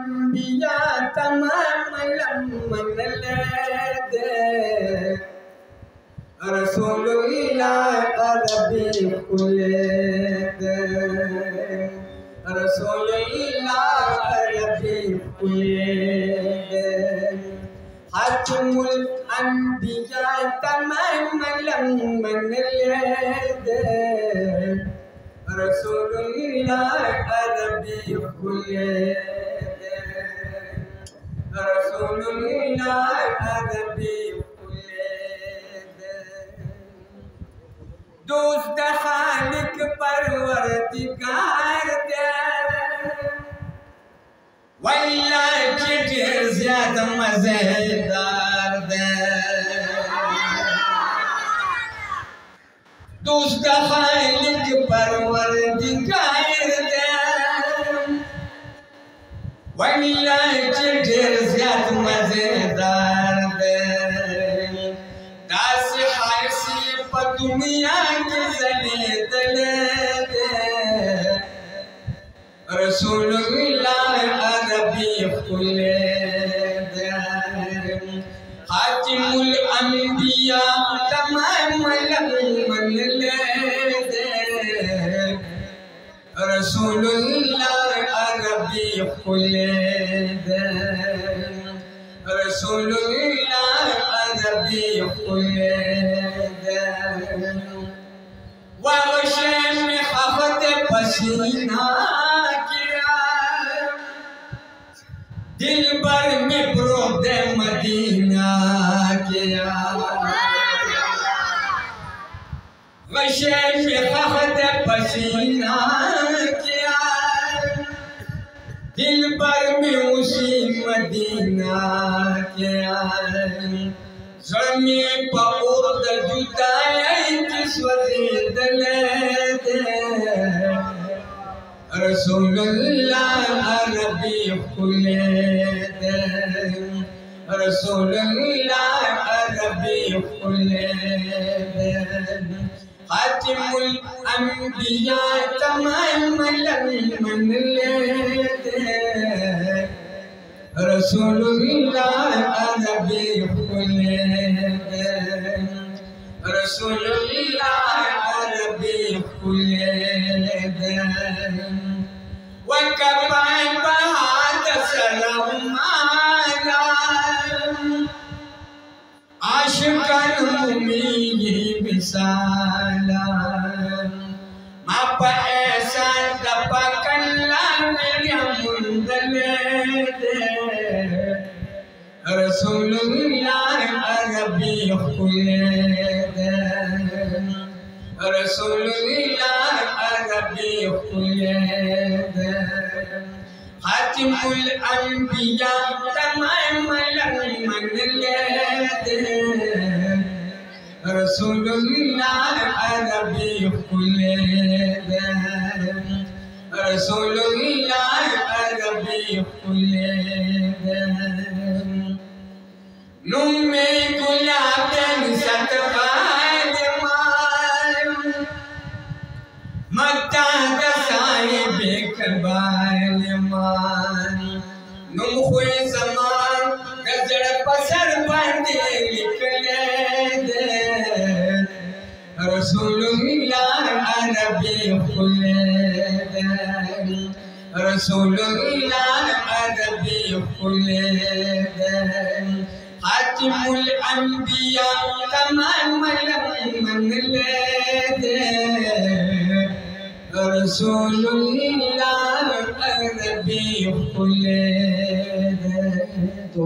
الأنبياء تمام من الذي رسول الله ربي كل رسول الله ربي كل حاتم الأنبياء تمام من الذي رسول الله ربي كل رسول الله ربي كل دوست خالق परवरदिगार दे वल्ला चिटे ज़्यादा मज़ेदार दे दोस्त खालिक परवरदिगार दे वल्ला चिटे ज़्यादा मज़ेदार दे दास हासी पर दुनिया के जले दले दे रसूलुल्लाह अरबी खुले दे हातिमुल अंबिया तमाम मन ले दे रसूलुल्लाह अरबी खुले दे रसूलुल्लाह अरबी खुले दे वशम खफत पसीना किया दिल भर में प्रोद मदीना किया वशम खफत पसीना किया दिल भर में उसी मदीना किया ज़मीं पर जुदाई किस वज़ीद ले दे रसूलुल्लाह अरबी खुले दे रसूलुल्लाह अरबी खुले दे हातिमुल अंबिया तमाम मन ले दे रसूलुल्लाह अरबी खुले दे रसूलुल्लाह अरबी खुले दे वकबाई बहाद सलाम माला आशिकान मुमीही मिसाला माप ऐसा दपकल्ला मेरा मुंदले दे रसूलुल्लाह अरबी खुले दे रसूलुल्लाह अरबी खुले दे हातिमुल अंबिया तमाम मन ले दे रसूलुल्लाह अरबी खुले दे रसूलुल्लाह अरबी खुले दे नुम्मे गुलाबन सतबाल मान मत्ता दसाए बेकबाल मान नुम खुए जमान गजड़ पसर बंदे निकले दे रसूलुल्लाह अरबी खुले दे रसूलुल्लाह अरबी खुले दे हातिमुल अंबिया तमाम मन ले दे रसूलुल्लाह अरबी खुले दे। तो